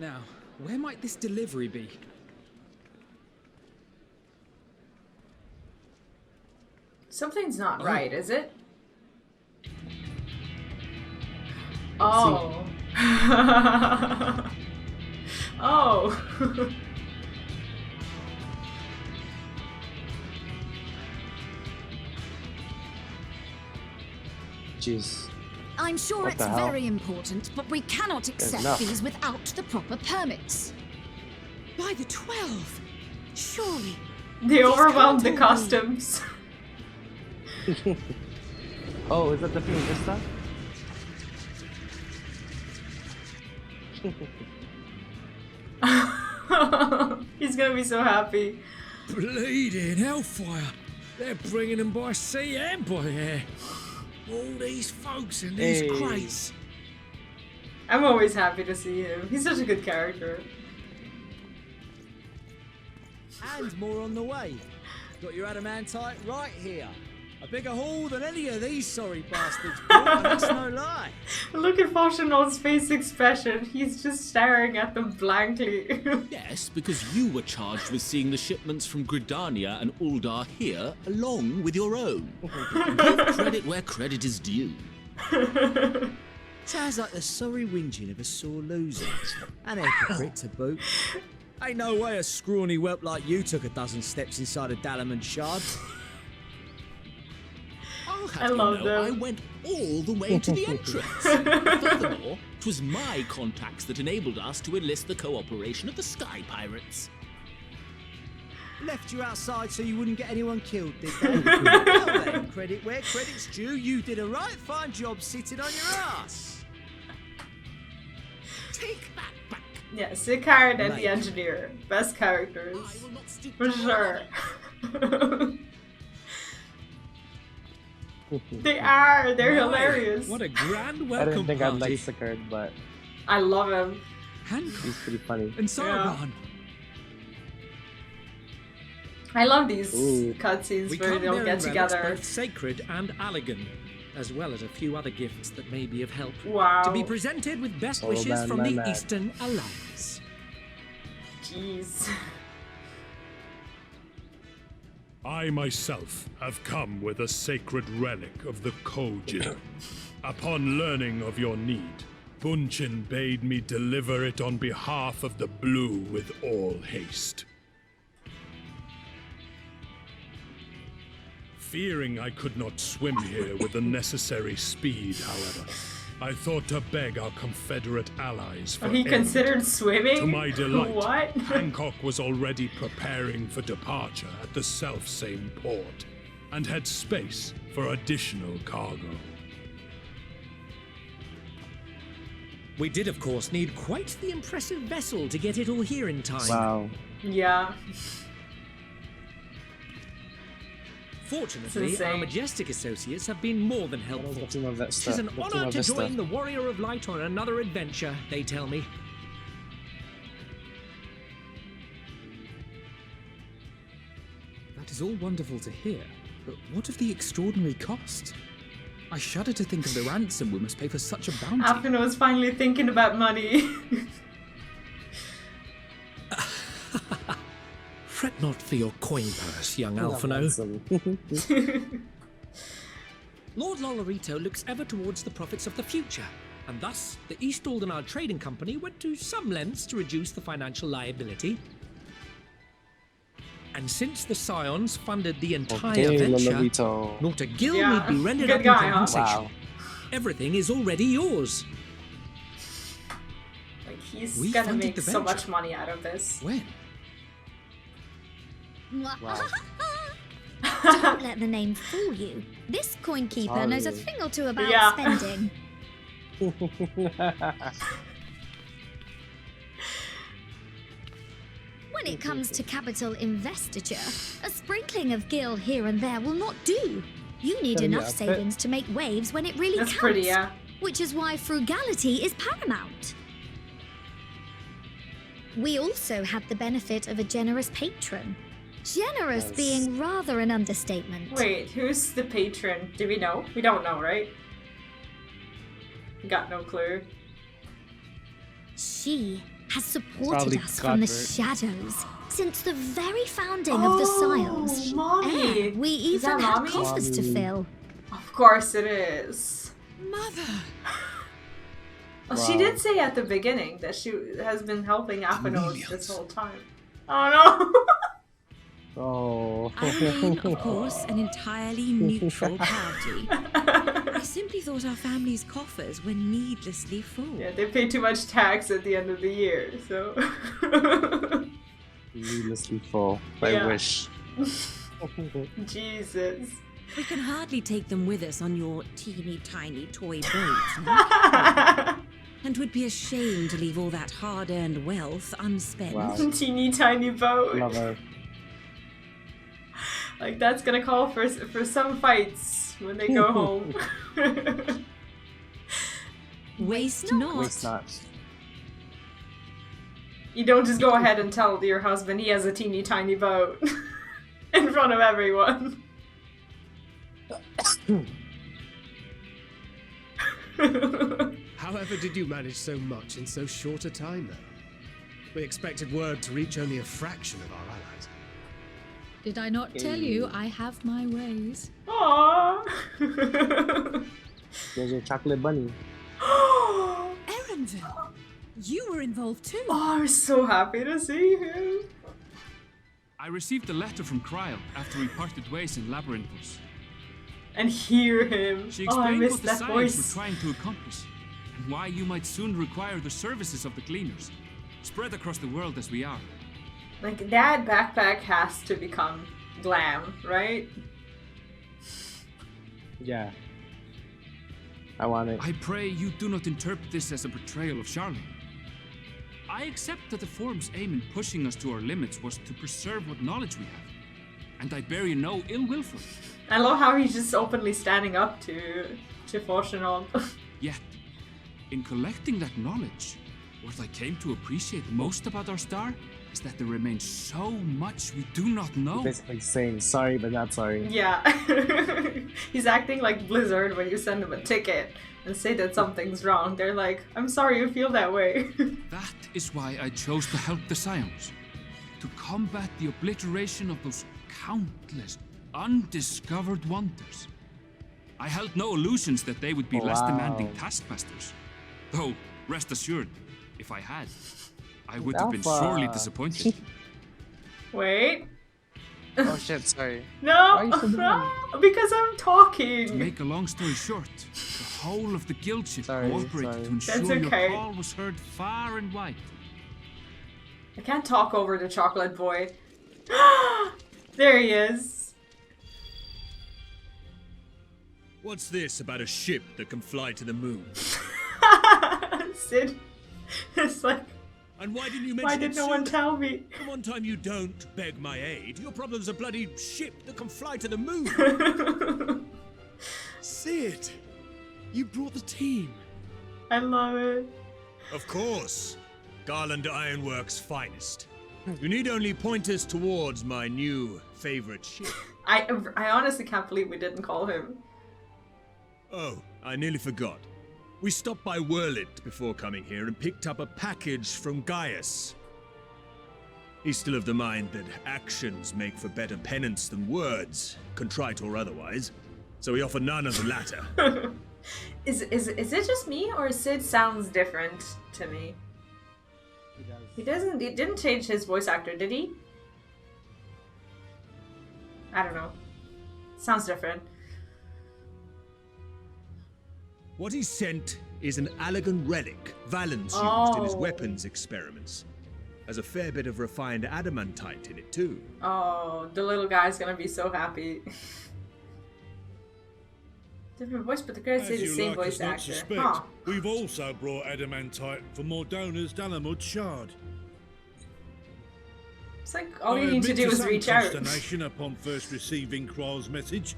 Now, where might this delivery be? Something's not right, is it? Oh. Oh. Jeez. I'm sure What it's the hell? very important, but we cannot accept enough. these without the proper permits. By the 12! Surely. They overwhelmed the can't all be- customs. Oh, is that the Fiesta? He's gonna be so happy. Bleeding hellfire! They're bringing them by sea and by air. All these folks in these Hey. crates. I'm always happy to see him. He's such a good character. And more on the way. Got your adamantite right here. A bigger haul than any of these sorry bastards brought, and that's no lie. Look at Foshinol's face expression. He's just staring at them blankly. Yes, because you were charged with seeing the shipments from Gridania and Uldar here, along with your own. Give credit where credit is due. Sounds like the sorry whinging of a sore loser. An hypocrite to boot. Ain't no way a scrawny whelp like you took a dozen steps inside a Dalamant shard. I'll have I you love know, them. I went all the way to the entrance. Furthermore, it was my contacts that enabled us to enlist the cooperation of the Sky Pirates. Left you outside so you wouldn't get anyone killed, did they? Well then, credit where credit's due, you did a right fine job sitting on your ass. Take that back. Yeah, Sicard and Right. the Engineer. Best characters. I will not stoop For to sure. honor. They are. They're My, hilarious. What a grand I welcome didn't think I'd party. like Sicard, but I love him. Hancock he's pretty funny. and Sargon. I love these Ooh. cutscenes We where come they'll bearing get relics together. both sacred and elegant, as well as a few other gifts that may be of help. Wow. To be presented with best Oh, wishes man, from man, the man. Eastern Alliance. Jeez. I myself have come with a sacred relic of the Kojin. Upon learning of your need, Bunchin bade me deliver it on behalf of the Blue with all haste. Fearing I could not swim here with the necessary speed, however, I thought to beg our Confederate allies for He aid. considered swimming? To my delight, What? Hancock was already preparing for departure at the self-same port, and had space for additional cargo. We did, of course, need quite the impressive vessel to get it all here in time. Wow. Yeah. Fortunately, It's our insane. majestic associates have been more than What helpful. was the Team of Vista? It is an The Team honor of to Vista. join the Warrior of Light on another adventure, they tell me. That is all wonderful to hear, but what of the extraordinary cost? I shudder to think of the ransom we must pay for such a bounty. Afternoon was finally thinking about money. Fret not for your coin purse, young Alphino. Awesome. Lord Lolorito looks ever towards the profits of the future, and thus the East Aldenard Trading Company went to some lengths to reduce the financial liability. And since the Scions funded the entire Okay, venture, Lolorito. not a guild Yeah, need be rendered good up in guy, huh? compensation. Wow. Everything is already yours. Like, he's We gonna funded make the so much venture. money out of this. When? Don't let the name fool you. This coin keeper knows a Sorry. thing or two about Yeah. spending. When it comes to capital investiture, a sprinkling of gil here and there will not do. You need Oh, enough yeah, but- savings to make waves when it really That's counts. pretty, yeah. Which is why frugality is paramount. We also have the benefit of a generous patron. Generous Yes. being rather an understatement. Wait, who's the patron? Do we know? We don't know, right? Got no clue. She has supported Probably us from the Godbert. shadows since the very founding of the Scions. Mommy! And we Is that even had Mommy? coffers to Mommy. fill. Of course it is. Mother! Well, she Wow. did say at the beginning that she has been helping Aphanos this whole time. Oh Oh. I remain, of course, an entirely neutral party. I simply thought our family's coffers were needlessly full. no! Yeah, they pay too much tax at the end of the year, so. Needlessly full. I Yeah. wish. Jesus. We can hardly take them with us on your teeny tiny toy boat, no? And would be ashamed to leave all that hard-earned wealth unspent. Wow. Teeny tiny boat. Love her. Like, that's gonna call for some fights when they go home. Waste not. Waste not. You don't just go ahead and tell your husband he has a teeny tiny boat in front of everyone. However did you manage so much in so short a time, though? We expected word to reach only a fraction of our allies. Did I not tell you I have my ways? Aww. There's your chocolate bunny. Erenville, you were involved too. Oh, I'm so happy to see him. I received a letter from Cryle after we parted ways in Labyrinthos. And hear him. She Oh, I explained miss what the that Scions voice. were trying to accomplish, and why you might soon require the services of the Gleaners, spread across the world as we are. Like, that backpack has to become glam, right? Yeah. I want it. I pray you do not interpret this as a betrayal of Charlotte. I accept that the Forum's aim in pushing us to our limits was to preserve what knowledge we have, and I bear you no ill will for it. I love how he's just openly standing up to Fortunon. Yet, in collecting that knowledge, what I came to appreciate most about our star is that there remains so much we do not know. Basically saying sorry but not sorry. Yeah. He's acting like Blizzard when you send them a ticket and say that something's wrong. They're like, I'm sorry you feel that way. That is why I chose to help the Scions, to combat the obliteration of those countless undiscovered wonders. I held no illusions that they would be less demanding taskmasters. Though, rest assured, if I had, I would have been Alpha. sorely disappointed. Wait. Oh shit, sorry. No, Why are you so dumb? because I'm To talking. make a long story short, the whole of the guild ship Sorry, cooperated sorry. to ensure That's your okay. call was heard far and wide. I can't talk over the chocolate boy. There he is. What's this about a ship that can fly to the moon? Sid. It's like, And why didn't you mention why it did no one sooner? tell me? The one time you don't beg my aid, your problem's a bloody ship that can fly to the moon. Sid, you brought the team. I love it. Of course. Garland Ironworks' finest. You need only point us towards my new favorite ship. I honestly can't believe we didn't call him. Oh, I nearly forgot. We stopped by Whirlit before coming here and picked up a package from Gaius. He's still of the mind that actions make for better penance than words, contrite or otherwise, so we offer none of the latter. Is it just me, or Sid sounds different to me? He didn't change his voice actor, did he? I don't know. Sounds different. What he sent is an Allegan relic Valens used in his weapons experiments. Has a fair bit of refined adamantite in it too. Oh, the little guy's gonna be so happy. Different voice, but the guy says the same voice actor. Huh. We've also brought adamantite for Mordona's Dalamud shard. It's like all I you need to admit do is some reach out. consternation upon first receiving Kral's message.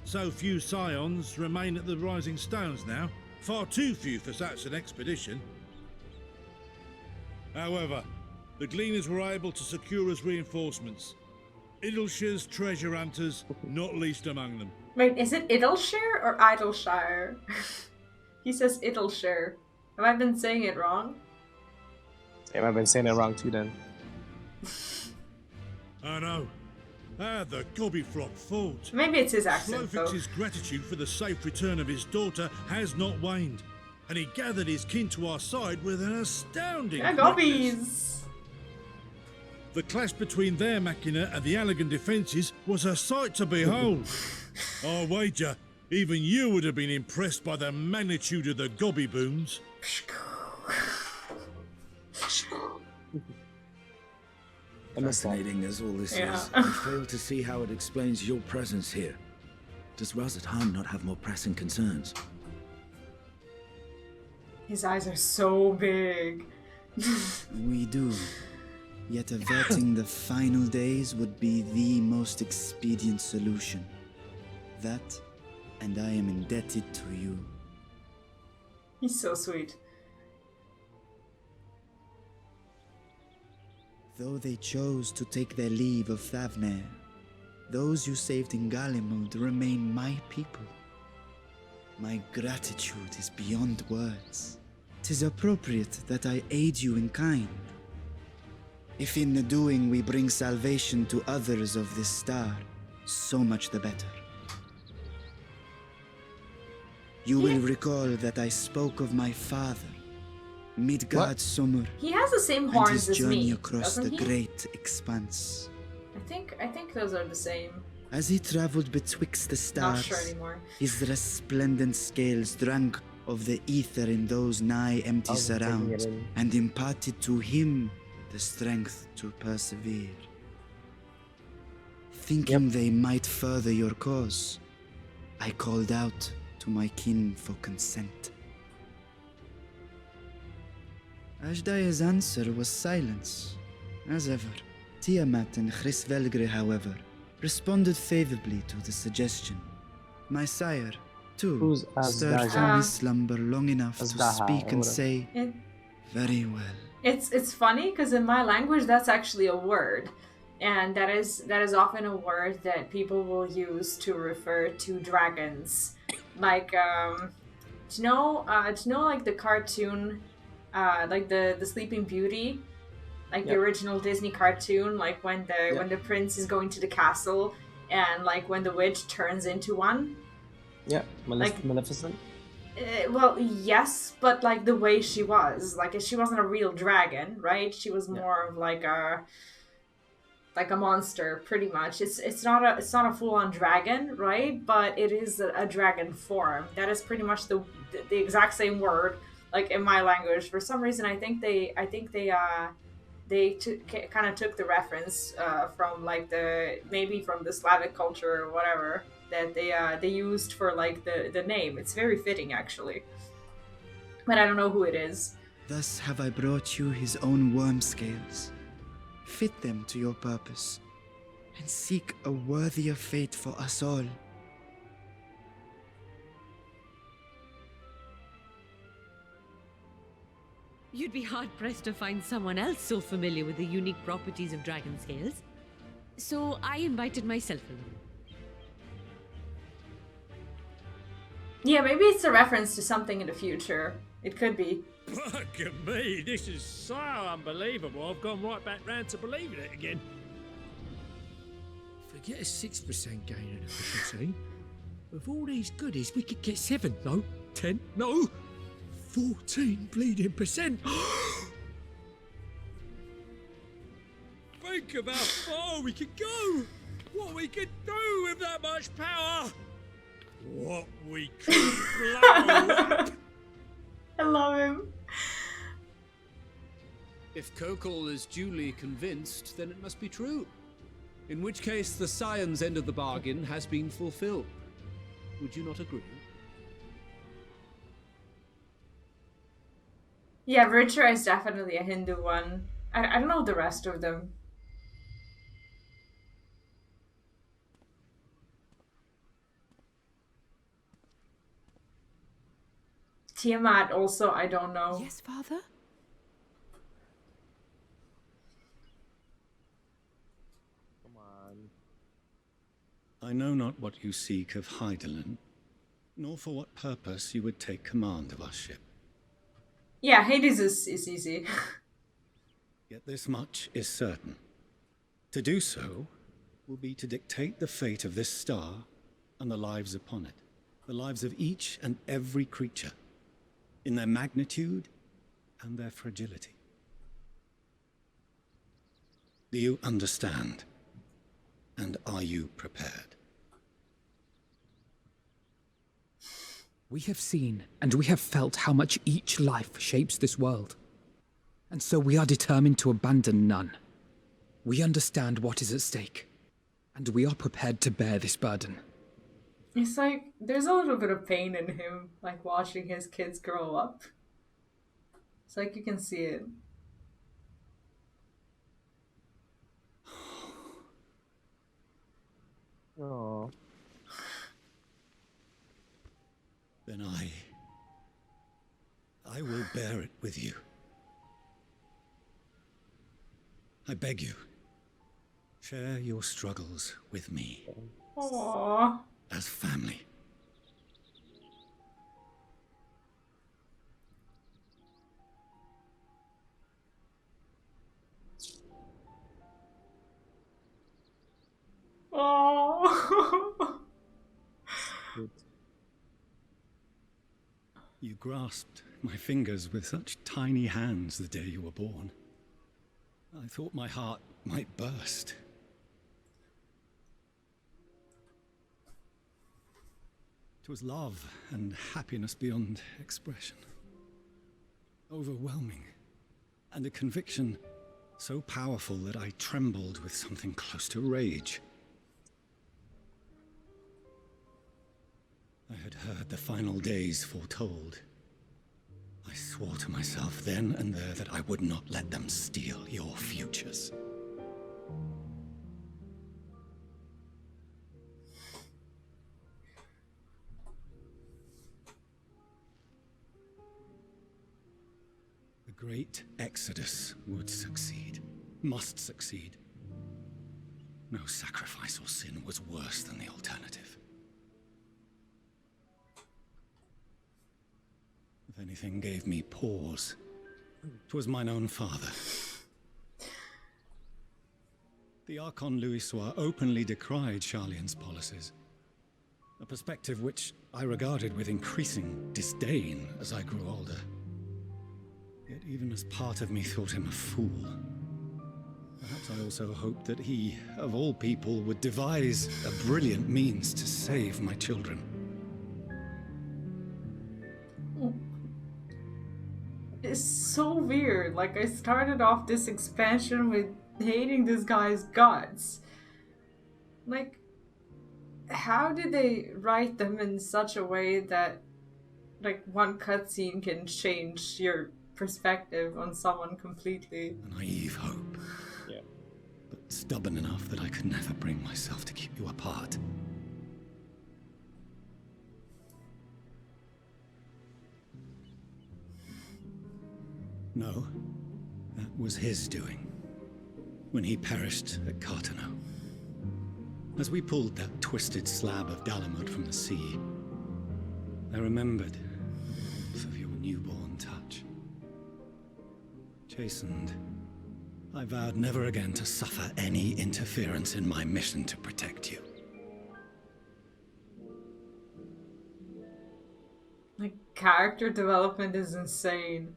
So few Scions remain at the Rising Stones now. Far too few for such an expedition. However, the Gleaners were able to secure us reinforcements. Idleshire's treasure hunters, not least among them. Wait, is it Idleshire or Idleshire? He says Idleshire. Have I been saying it wrong? Damn, I've been saying it wrong too then. I know. How the gobbyflock thought. Maybe it's his accent, though. Slowfix's gratitude for the safe return of his daughter has not waned, and he gathered his kin to our side with an astounding Yeah, quickness. gobbies! The clash between their machina and the Allegan defences was a sight to behold. I wager even you would have been impressed by the magnitude of the gobby booms. Fascinating as all this is, I fail to see how it explains your presence here. Does Razathan not have more pressing concerns? His eyes are so big. We do. Yet averting the final days would be the most expedient solution. That, and I am indebted to you. He's so sweet. Though they chose to take their leave of Thavnair, those you saved in Galimund remain my people. My gratitude is beyond words. 'Tis appropriate that I aid you in kind. If in the doing we bring salvation to others of this star, so much the better. You will recall that I spoke of my father, Midgard Sommer, He has the same and horns his as journey me, across doesn't the he? great expanse. I think those are the same. As he traveled betwixt the Not stars, sure anymore. his resplendent scales drank of the ether in those nigh empty Taking it surrounds, in. and imparted to him the strength to persevere. Thinking they might further your cause, I called out to my kin for consent. Ajdaya's answer was silence, as ever. Tiamat and Chrisvelgre, however, responded favorably to the suggestion. My sire, too, Who's stirred Azdaha? from his slumber long enough to Azdaha, speak and whatever. say, It, very well. it's funny because in my language that's actually a word, and that is often a word that people will use to refer to dragons. Like do you know like the cartoon, like the Sleeping Beauty, like the Yep. original Disney cartoon, like when the prince is going to the castle and like when the witch turns into one. Yeah, Like- Maleficent. Well, yes, but like the way she was, like she wasn't a real dragon, right? She was more of like a monster, pretty much. It's not a full on dragon, right? But it is a dragon form. That is pretty much the exact same word, like in my language. For some reason, I think they kind of took the reference from like maybe from the Slavic culture or whatever that they used for like the name. It's very fitting actually, but I don't know who it is. Thus have I brought you his own worm scales. Fit them to your purpose, and seek a worthier fate for us all. You'd be hard-pressed to find someone else so familiar with the unique properties of dragon scales. So I invited myself along. Yeah, maybe it's a reference to something in the future. It could be. Look at me, this is so unbelievable. I've gone right back round to believing it again. Forget a 6% gain in efficiency. With all these goodies, we could get 7, no, 10, no, 14 bleeding percent. Think of how far we could go. What we could do with that much power. What we could blow up. I love him. If Kokol is duly convinced, then it must be true. In which case, the Scion's end of the bargain has been fulfilled. Would you not agree? Yeah, Vritra is definitely a Hindu one. I don't know the rest of them. Tiamat also, I don't know. Yes, Father? Come on. I know not what you seek of Hydaelyn, nor for what purpose you would take command of our ship. Yeah, Hades is easy. Yet this much is certain. To do so will be to dictate the fate of this star and the lives upon it. The lives of each and every creature, in their magnitude and their fragility. Do you understand? And are you prepared? We have seen and we have felt how much each life shapes this world. And so we are determined to abandon none. We understand what is at stake, and we are prepared to bear this burden. It's like, there's a little bit of pain in him, like watching his kids grow up. It's like you can see it. Oh. Then I will bear it with you. I beg you, share your struggles with me. Aww. As family. Oh. You grasped my fingers with such tiny hands the day you were born. I thought my heart might burst. It was love and happiness beyond expression. Overwhelming. And a conviction so powerful that I trembled with something close to rage. I had heard the final days foretold. I swore to myself then and there that I would not let them steal your futures. The great exodus would succeed, must succeed. No sacrifice or sin was worse than the alternative. If anything gave me pause, 'twas mine own father. The Archon Louisois openly decried Charlian's policies, a perspective which I regarded with increasing disdain as I grew older. Yet even as part of me thought him a fool, perhaps I also hoped that he, of all people, would devise a brilliant means to save my children. It's so weird. Like, I started off this expansion with hating this guy's guts. Like, how did they write them in such a way that, like, one cutscene can change your perspective on someone completely? A naive hope. Yeah. But stubborn enough that I could never bring myself to keep you apart. No, that was his doing, when he perished at Cartano. As we pulled that twisted slab of Dalamud from the sea, I remembered the warmth of your newborn touch. Chastened, I vowed never again to suffer any interference in my mission to protect you. Like, character development is insane.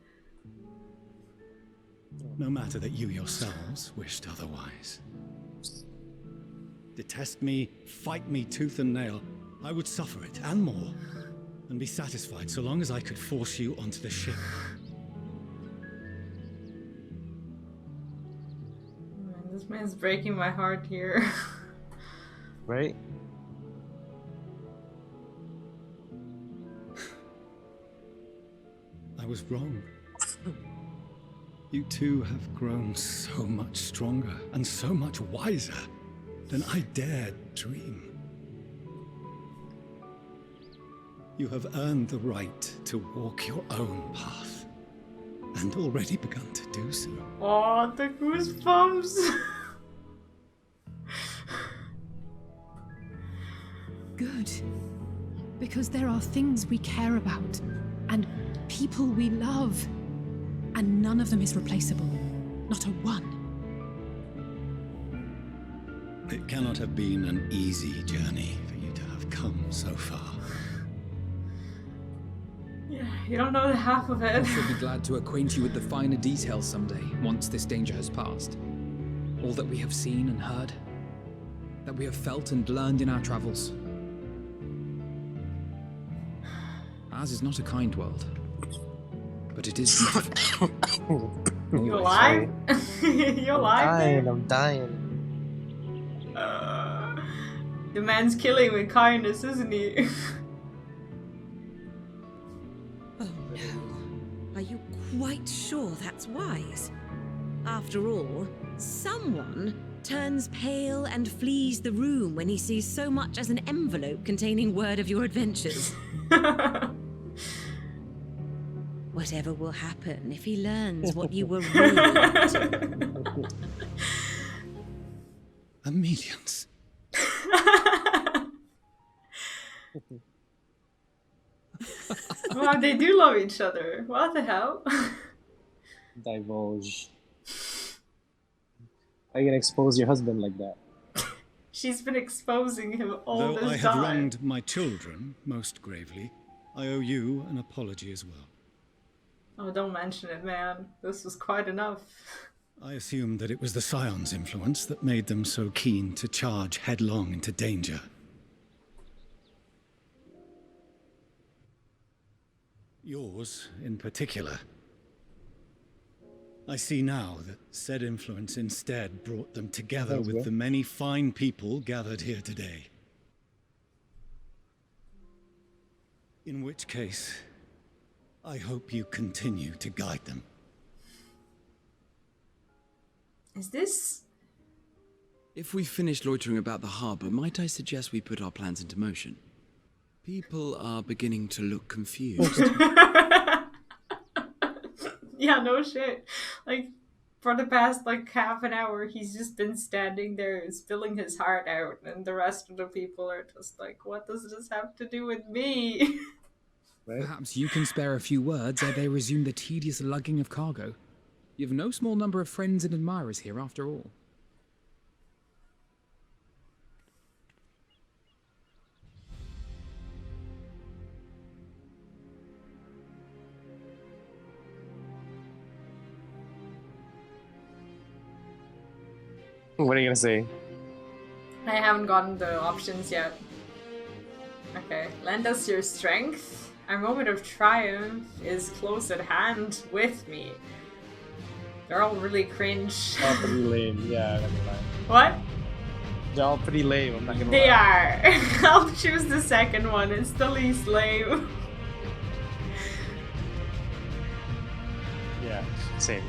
No matter that you yourselves wished otherwise. Detest me, fight me tooth and nail, I would suffer it, and more, and be satisfied so long as I could force you onto the ship. Man, this man's breaking my heart here. Right? I was wrong. You two have grown so much stronger and so much wiser than I dared dream. You have earned the right to walk your own path, and already begun to do so. Oh, the goosebumps! Good. Because there are things we care about, and people we love, and none of them is replaceable. Not a one. It cannot have been an easy journey for you to have come so far. Yeah, you don't know the half of it. I shall be glad to acquaint you with the finer details someday, once this danger has passed. All that we have seen and heard, that we have felt and learned in our travels. Ours is not a kind world, but it is beautiful. You alive? You alive? I'm dying. The man's killing with kindness, isn't he? Oh no. Are you quite sure that's wise? After all, someone turns pale and flees the room when he sees so much as an envelope containing word of your adventures. Whatever will happen if he learns what you were really up to? Amelians. Wow, they do love each other. What the hell? Divulge. How are you gonna expose your husband like that? She's been exposing him all Though this I have time. wronged my children most gravely, I owe you an apology as well. Oh, don't mention it, man. This was quite enough. I assumed that it was the Scion's influence that made them so keen to charge headlong into danger. Yours, in particular. I see now that said influence instead brought them together with the many fine people gathered here today. In which case, I hope you continue to guide them. Is this... If we finish loitering about the harbour, might I suggest we put our plans into motion? People are beginning to look confused. Yeah, no shit. Like, for the past, like, half an hour, he's just been standing there spilling his heart out, and the rest of the people are just like, what does this have to do with me? Perhaps you can spare a few words ere they resume the tedious lugging of cargo. You've no small number of friends and admirers here, after all. What are you gonna say? I haven't gotten the options yet. Okay, lend us your strength. Our moment of triumph is close at hand with me. They're all really cringe. They're all pretty lame. Yeah, never mind. What? They're all pretty lame. I'm not gonna They lie. are. I'll choose the second one. It's the least lame. Yeah, same.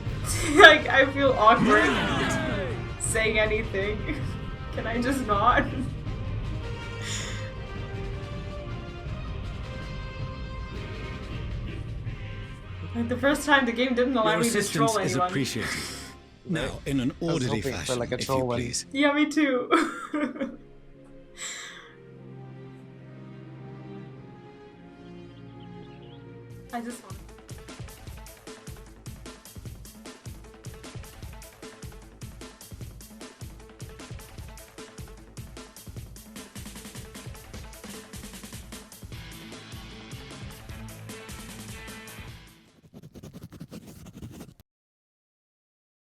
Like, I feel awkward saying anything. Can I just not? Like, the first time the game didn't allow Your me to assistance troll is anyone. appreciated. Now, in an I was orderly hoping for, fashion, like, a if troll you one. please. Yeah, me too. I just want